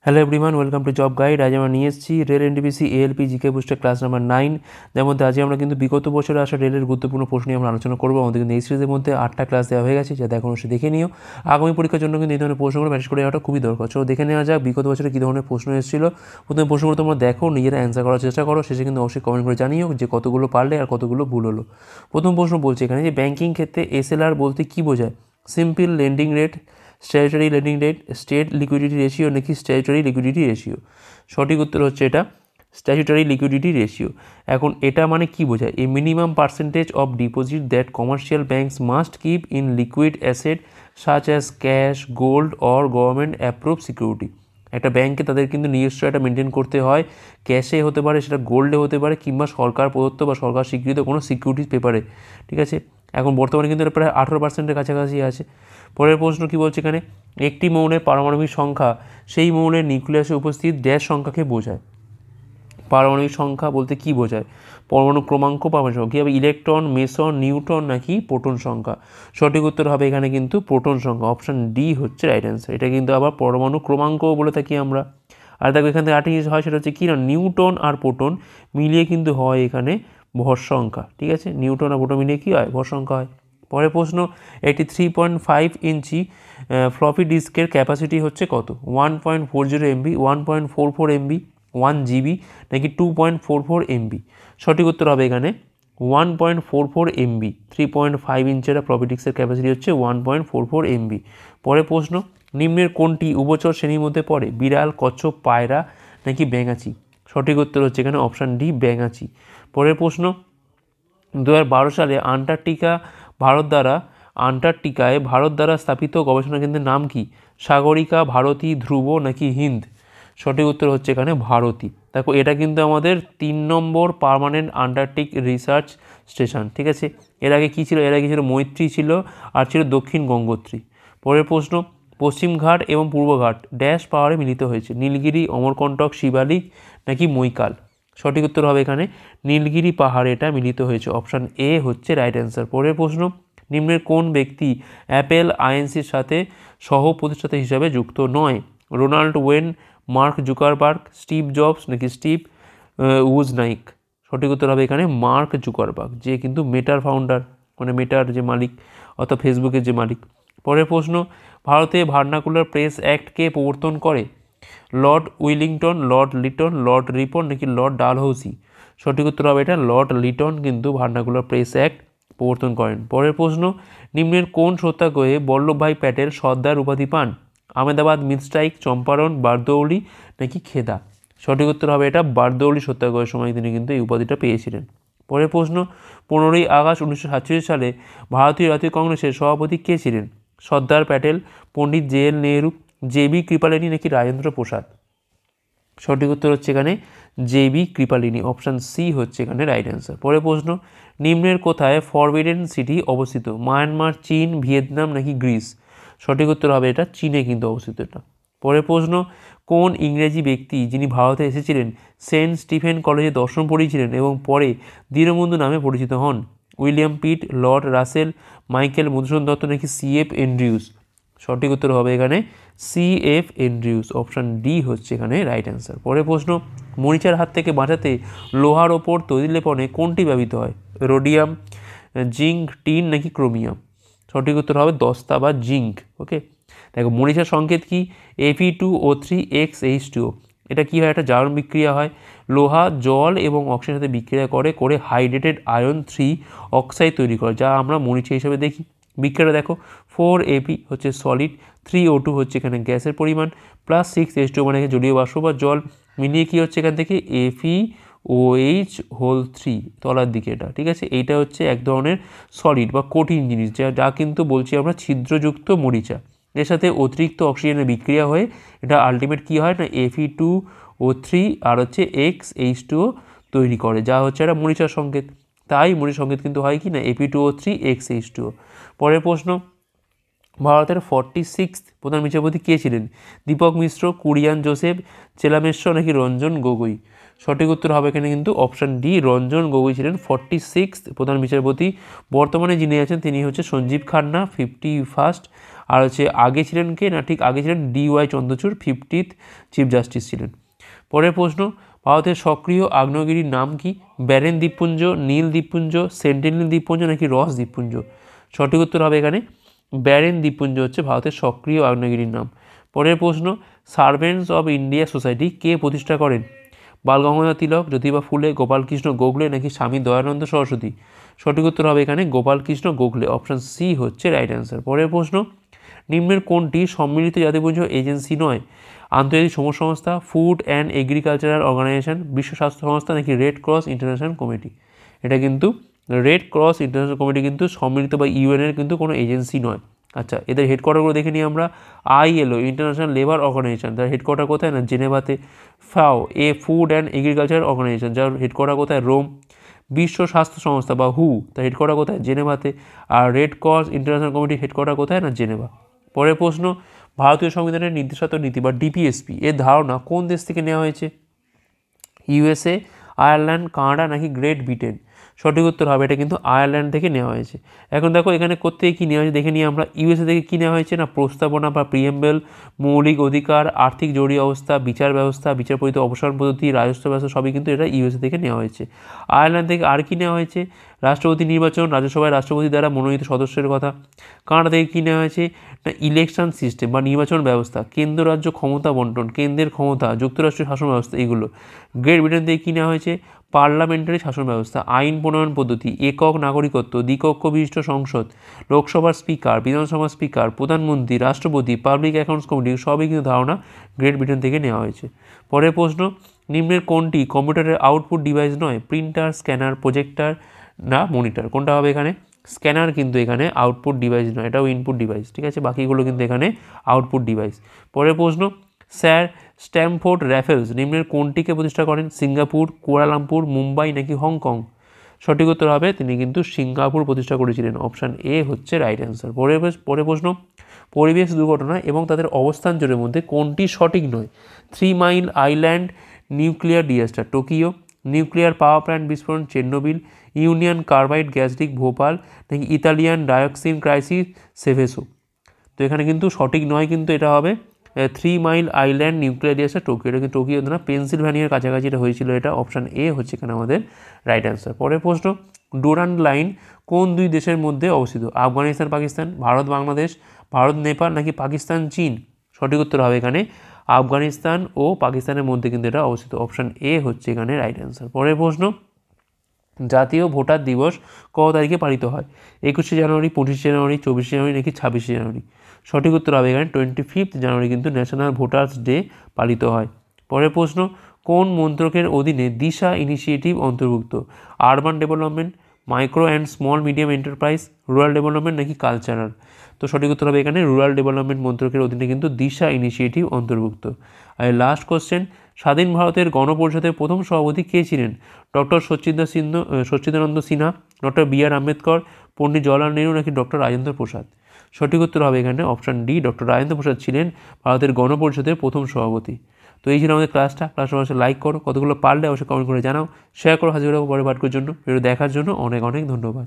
Hello everyone, welcome to job guide. আজ আমরা নিয়ে এসেছি rail NTPC ALP GK booster class number 9। যার মধ্যে আজকে আমরা কিন্তু বিগত বছরে আসা রেলের গুরুত্বপূর্ণ প্রশ্ন নিয়ে আমরা আলোচনা করবো। আমাদের কিন্তু এই সিরিজের মধ্যে 8টা ক্লাস দেওয়া হয়ে গেছে, যাতে এখন অবশ্যই দেখে নিও। আগামী পরীক্ষার জন্য কিন্তু এই ধরনের প্রশ্নগুলো প্র্যাকটিস করে যাওয়াটা খুবই দরকার। চলো দেখে নেওয়া যাক বিগত বছরে কী ধরনের প্রশ্ন এসেছিলো। প্রথমে প্রশ্নগুলো তোমরা দেখো, নিজেরা অ্যান্সার করার চেষ্টা করো, শেষে কিন্তু অবশ্যই কমেন্ট করে জানিও যে কতগুলো পারলে আর কতগুলো ভুল হলো। প্রথম প্রশ্ন বলছে এখানে যে ব্যাংকিং ক্ষেত্রে এসএলআর বলতে কী বোঝায়? Simple lending rate, statutory lending rate, state liquidity ratio নাকি স্ট্যাচুটারি লিকুইডিটি রেশিও? সঠিক উত্তর হচ্ছে এটা স্ট্যাচুটারি লিকুইডিটি রেশিও। এখন এটা মানে কি বোঝায়? A minimum percentage of deposit that commercial banks must keep in liquid asset such as cash, gold or government approve security. একটা ব্যাংকে তাদের কিন্তু নিজস্ব একটা মেনটেন করতে হয়, ক্যাশে হতে পারে, সেটা গোল্ডে হতে পারে, কিংবা সরকার প্রদত্ত বা সরকার স্বীকৃত কোনো সিকিউরিটিজ পেপারে। ঠিক আছে, এখন বর্তমানে কিন্তু এটা প্রায় 18%-এর কাছাকাছি আছে। পরের প্রশ্ন কি বলছে এখানে? একটি মৌলের পারমাণবিক সংখ্যা সেই মৌলের নিউক্লিয়াসে উপস্থিত ড্যাশ সংখ্যাকে বোঝায়। পারমাণবিক সংখ্যা বলতে কি বোঝায়? পরমাণু ক্রমাঙ্ক, পারমাণবিক সংখ্যা। কী হবে? ইলেকট্রন, মেসন, নিউট্রন নাকি প্রোটন সংখ্যা? সঠিক উত্তর হবে এখানে কিন্তু প্রোটন সংখ্যা। অপশান ডি হচ্ছে রাইট অ্যান্সার। এটা কিন্তু আবার পরমাণু ক্রমাঙ্কও বলে থাকি আমরা। আর দেখো এখান থেকে আরেকটা জিনিস হয়, সেটা হচ্ছে কি না, নিউটন আর প্রোটন মিলিয়ে কিন্তু হয় এখানে ভর সংখ্যা। ঠিক আছে, নিউটন আর প্রোটন মিলিয়ে কী হয়? ভর সংখ্যা হয়। পরের প্রশ্ন, একটি 3.5 ইঞ্চি ফ্লপি ডিস্কের ক্যাপাসিটি হচ্ছে কত? 1.40 এমবি, 1.44 এমবি, 1 জিবি নাকি 2.44 এমবি? সঠিক উত্তর হবে এখানে 1.44 এমবি। 3.5 ইঞ্চের ফ্লপি ডিস্কের ক্যাপাসিটি হচ্ছে 1.44 এমবি। পরের প্রশ্ন, নিম্নের কোনটি উভচর শ্রেণীর মধ্যে পড়ে? বিড়াল, কচ্ছপ, পায়রা নাকি ব্যাঙাচি? সঠিক উত্তর হচ্ছে এখানে অপশান ডি, ব্যাঙাচি। পরের প্রশ্ন, 2012 সালে আন্টার্কটিকায় ভারত দ্বারা স্থাপিত গবেষণা কেন্দ্রের নাম কি? সাগরিকা, ভারতী, ধ্রুব নাকি হিন্দ? সঠিক উত্তর হচ্ছে এখানে ভারতী। দেখো এটা কিন্তু আমাদের 3 নম্বর পার্মানেন্ট আন্টার্কটিক রিসার্চ স্টেশন। ঠিক আছে, এর আগে কী ছিল? এর আগে ছিল মৈত্রী ছিল, আর ছিল দক্ষিণ গঙ্গোত্রী। পরের প্রশ্ন, পশ্চিমঘাট এবং পূর্বঘাট ড্যাশ পাহাড়ে মিলিত হয়েছে? নীলগিরি, অমরকণ্টক, শিবালিক নাকি মৈকাল? সঠিক উত্তর হবে এখানে নীলগিরি পাহাড়ে এটা মিলিত হয়েছে। অপশান এ হচ্ছে রাইট অ্যান্সার। পরের প্রশ্ন, নিম্নের কোন ব্যক্তি অ্যাপেল আইএনসির সাথে সহ প্রতিষ্ঠাতা হিসাবে যুক্ত নয়? Ronald Wayne, mark Zuckerberg, Steve jobs নাকি স্টিভ উজনাইক? সঠিক উত্তর হবে এখানে মার্ক জুকারবার্গ, যে কিন্তু মেটার ফাউন্ডার, মানে মেটার যে মালিক, অর্থাৎ ফেসবুকের যে মালিক। পরের প্রশ্ন, ভারতে ভার্নাকুলার প্রেস অ্যাক্ট কে প্রবর্তন করে? Lord Wellington, Lord Liton, Lord Ripon নাকি লর্ড ডালহৌসি? সঠিক উত্তর হবে এটা লর্ড লিটন কিন্তু ভার্নাকুলার প্রেস অ্যাক্ট প্রবর্তন করেন। পরের প্রশ্ন, নিম্নের কোন সত্যাগ্রহে বল্লভভাই প্যাটেল সর্দার উপাধি পান? আহমেদাবাদ মিল স্ট্রাইক, চম্পারণ, বারদৌলি নাকি খেদা? সঠিক উত্তর হবে এটা বারদৌলি সত্যাগ্রহের সময় তিনি কিন্তু এই উপাধিটা পেয়েছিলেন। পরের প্রশ্ন, 15ই আগস্ট 1947 সালে ভারতীয় জাতীয় কংগ্রেসের সভাপতি কে ছিলেন? সর্দার প্যাটেল, পণ্ডিত জে.এল. নেহরু, জে.বি. কৃপালিনী নাকি রাজেন্দ্র প্রসাদ? সঠিক উত্তর হচ্ছে এখানে জে.বি. কৃপালিনী। অপশান সি হচ্ছে এখানে রাইট অ্যান্সার। পরের প্রশ্ন, নিম্নের কোথায় ফরবিডেন সিটি অবস্থিত? মায়ানমার, চীন, ভিয়েতনাম নাকি গ্রিস? সঠিক উত্তর হবে এটা চীনে কিন্তু অবস্থিত এটা। পরের প্রশ্ন, কোন ইংরেজি ব্যক্তি যিনি ভারতে এসেছিলেন সেন্ট স্টিফেন কলেজে দর্শন পড়িয়েছিলেন এবং পরে দীনবন্ধু নামে পরিচিত হন? William Pitt, Lord Russell, Michael Madhusudan Dutta নাকি সি.এফ. এন্ড্রিউস? সঠিক উত্তর হবে এখানে সি.এফ. এন্ড্রিউস। অপশান ডি হচ্ছে এখানে রাইট অ্যান্সার। পরের প্রশ্ন, মরিচার হাত থেকে বাঁচাতে লোহার ওপর তৈরি লেপনে কোনটি ব্যবহৃত হয়? রোডিয়াম, জিঙ্ক, টিন নাকি ক্রোমিয়াম? সঠিক উত্তর হবে দস্তা বা জিঙ্ক। ওকে, দেখো মরিচার সংকেত কি? Fe2O3X H2O। এটা কী হয়? একটা জারণ বিক্রিয়া হয়, লোহা জল এবং অক্সিজেনের সাথে বিক্রিয়া করে হাইড্রেটেড আয়রন 3 অক্সাইড তৈরি করে, যা আমরা মরিচা হিসেবে দেখি। বিক্রিয়াটা দেখো, 4Ap হচ্ছে সলিড, 3O2 হচ্ছে এখানে গ্যাসের পরিমাণ, প্লাস 6H2O মানে জলীয় বাষ্প বা জল, মিলিয়ে কী হচ্ছে এখান থেকে FeOH3 তলার দিকে এটা। ঠিক আছে, এইটা হচ্ছে এক ধরনের সলিড বা কঠিন জিনিস, যা কিন্তু বলছি আমরা ছিদ্রযুক্ত মরিচা। এর সাথে অতিরিক্ত অক্সিজেনের বিক্রিয়া হয়ে এটা আলটিমেট কী হয় না, Fe2O3 আর হচ্ছে XH2O তৈরি করে, যা হচ্ছে একটা মরিচার সংকেত। তাই মরিচার সংকেত কিন্তু হয় কি না, Fe2O3XH2O। পরের প্রশ্ন, ভারতের 46th প্রধান বিচারপতি কে ছিলেন? দীপক মিশ্র, কুরিয়ান জোসেফ, চেলামেশ্বর নাকি রঞ্জন গগৈ? সঠিক উত্তর হবে এখানে কিন্তু অপশান ডি, রঞ্জন গগৈ ছিলেন 46th প্রধান বিচারপতি। বর্তমানে যিনি আছেন তিনি হচ্ছে সঞ্জীব খান্না, 51st। আর হচ্ছে আগে ছিলেন কে না, ঠিক আগে ছিলেন DY Chandrachur, 50th chief justice ছিলেন। পরের প্রশ্ন, ভারতের সক্রিয় আগ্নেয়গিরির নাম কি? ব্যারেন দ্বীপপুঞ্জ, নীল দ্বীপপুঞ্জ, সেন্টিনেল দ্বীপপুঞ্জ নাকি রস দ্বীপপুঞ্জ? সঠিক উত্তর হবে এখানে ব্যারেন দ্বীপপুঞ্জ হচ্ছে ভারতের সক্রিয় আগ্নেয়গিরির নাম। পরের প্রশ্ন, সার্ভেন্টস অব ইন্ডিয়া সোসাইটি কে প্রতিষ্ঠা করেন? বালগঙ্গাধর তিলক, জ্যোতিবা ফুলে, গোপালকৃষ্ণ গোখলে নাকি স্বামী দয়ানন্দ সরস্বতী? সঠিক উত্তর হবে এখানে গোপালকৃষ্ণ গোখলে, অপশান সি হচ্ছে রাইট অ্যান্সার। পরের প্রশ্ন, নিম্নের কোনটি সম্মিলিত জাতিপুঞ্জ এজেন্সি নয়? আন্তর্জাতিক শ্রম সংস্থা, ফুড অ্যান্ড এগ্রিকালচারাল অর্গানাইজেশন, বিশ্ব স্বাস্থ্য সংস্থা নাকি রেড ক্রস ইন্টারন্যাশনাল কমিটি? এটা কিন্তু রেড ক্রস ইন্টারন্যাশনাল কমিটি কিন্তু সম্মিলিত বা ইউএনের কিন্তু কোনো এজেন্সি নয়। আচ্ছা, এদের হেডকোয়ার্টারগুলো দেখে নিই আমরা। ILO ইন্টারন্যাশনাল লেবার অর্গানাইজেশন, তার হেডকোয়ার্টার কোথায় না জেনেভাতে। FAO Food and Agriculture Organisation, যার হেডকোয়ার্টার কোথায় রোম। বিশ্ব স্বাস্থ্য সংস্থা বা WHO, তার হেডকোয়ার্টার কোথায় জেনেভাতে। আর রেড ক্রস ইন্টারন্যাশনাল কমিটির হেডকোয়ার্টার কোথায় না জেনেভা। পরের প্রশ্ন, ভারতীয় সংবিধানের নির্দেশাত্মক নীতি বা DPSP এর ধারণা কোন দেশ থেকে নেওয়া হয়েছে? USA, আয়ারল্যান্ড, কানাডা নাকি গ্রেট ব্রিটেন? সঠিক উত্তর হবে এটা কিন্তু আয়ারল্যান্ড থেকে নেওয়া হয়েছে। এখন দেখো এখানে কোত্থেকে কী নেওয়া হয়েছে দেখে নিই আমরা। USA থেকে কী নেওয়া হয়েছে না প্রস্তাবনা বা প্রিএম্বেল, মৌলিক অধিকার, আর্থিক জরুরি অবস্থা, বিচার ব্যবস্থা, বিচারপরিত অবসর পদ্ধতি, রাজস্ব ব্যবস্থা, সবই কিন্তু এটা USA থেকে নেওয়া হয়েছে। আয়ারল্যান্ড থেকে আর কি নেওয়া হয়েছে? রাষ্ট্রপতি নির্বাচন, রাজ্যসভায় রাষ্ট্রপতি দ্বারা মনোনীত সদস্যের কথা। কানাডা থেকে কী নেওয়া হয়েছে না ইলেকশন সিস্টেম বা নির্বাচন ব্যবস্থা, কেন্দ্র রাজ্য ক্ষমতা বন্টন, কেন্দ্রের ক্ষমতা, যুক্তরাষ্ট্রের শাসন ব্যবস্থা, এগুলো। গ্রেট ব্রিটেন থেকে কী নেওয়া হয়েছে? পার্লামেন্টারি শাসন ব্যবস্থা, আইন প্রণয়ন পদ্ধতি, একক নাগরিকত্ব, দ্বিকক্ষ বিশিষ্ট সংসদ, লোকসভার স্পিকার, বিধানসভার স্পিকার, প্রধানমন্ত্রী, রাষ্ট্রপতি, পাবলিক অ্যাকাউন্টস কমিটি, সবই কিন্তু ধারণা গ্রেট ব্রিটেন থেকে নেওয়া হয়েছে। পরের প্রশ্ন, নিম্নের কোনটি কম্পিউটারের আউটপুট ডিভাইস নয়? প্রিন্টার, স্ক্যানার, প্রজেক্টর না মনিটর? কোনটা হবে এখানে? স্ক্যানার কিন্তু এখানে আউটপুট ডিভাইস নয়, এটাও ইনপুট ডিভাইস, ঠিক আছে, বাকিগুলো কিন্তু এখানে আউটপুট ডিভাইস। পরের প্রশ্ন, স্যার স্ট্যামফোর্ড র্যাফেলস নিম্নের কোনটিকে প্রতিষ্ঠা করেন? সিঙ্গাপুর, কুয়ালালামপুর, মুম্বাই নাকি হংকং? সঠিক উত্তর হবে তিনি কিন্তু সিঙ্গাপুর প্রতিষ্ঠা করেছিলেন, অপশান এ হচ্ছে রাইট অ্যান্সার। পরের প্রশ্ন, পরিবেশ দুর্ঘটনা এবং তাদের অবস্থান জোরের মধ্যে কোনটি সঠিক নয়? 3 mile island nuclear disaster Tokyo, nuclear power plant বিস্ফোরণ Chernobyl, Union Carbide gas leak Bhopal নাকি ইতালিয়ান ডায়োক্সিন ক্রাইসিস সেভেসো? তো এখানে কিন্তু সঠিক নয়, কিন্তু এটা হবে 3 mile island nuclear disaster Tokyo. এটা কিন্তু টোকিও না, পেনসিলভ্যানিয়ার কাছাকাছি এটা হয়েছিল, এটা অপশান এ হচ্ছে এখানে আমাদের রাইট অ্যান্সার। পরের প্রশ্ন, ডুরান্ড লাইন কোন দুই দেশের মধ্যে অবস্থিত? আফগানিস্তান পাকিস্তান, ভারত বাংলাদেশ, ভারত নেপাল নাকি পাকিস্তান চীন? সঠিক উত্তর হবে এখানে আফগানিস্তান ও পাকিস্তানের মধ্যে কিন্তু এটা অবস্থিত, অপশান এ হচ্ছে এখানে রাইট অ্যান্সার। পরের প্রশ্ন, জাতীয় ভোটার দিবস কত তারিখে পালিত হয়? 21শে জানুয়ারি, 25শে জানুয়ারি, 24শে জানুয়ারি নাকি 26শে জানুয়ারি? সঠিক উত্তর হবে এখানে 25 জানুয়ারি কিন্তু ন্যাশনাল ভোটার্স ডে পালিত হয়। পরের প্রশ্ন, কোন মন্ত্রকের অধীনে দিশা ইনিশিয়েটিভ অন্তর্ভুক্ত? Urban development, micro and small medium enterprise, rural development নাকি কালচারাল? তো সঠিক উত্তর হবে এখানে রুরাল ডেভেলপমেন্ট মন্ত্রকের অধীনে কিন্তু দিশা ইনিশিয়েটিভ অন্তর্ভুক্ত। আর লাস্ট কোশ্চেন, স্বাধীন ভারতের গণপরিষদের প্রথম সভাপতি কে ছিলেন? ডক্টর সচ্চিদানন্দ সিনহা, ডক্টর BR আম্বেদকর, পণ্ডিত জওয়াহরলাল নেহরু নাকি ডক্টর রাজেন্দ্র প্রসাদ? সঠিক উত্তর হবে এখানে option D, doctor Rajendra Prasad ছিলেন ভারতের গণপরিষদের প্রথম সভাপতি। তো এই ছিল আমাদের ক্লাসটা অবশ্যই লাইক করো, কতগুলো পারলে অবশ্যই কমেন্ট করে জানাও, শেয়ার করো, হাজির হবো পরে পাঠকের জন্য। ভিডিও দেখার জন্য অনেক অনেক ধন্যবাদ।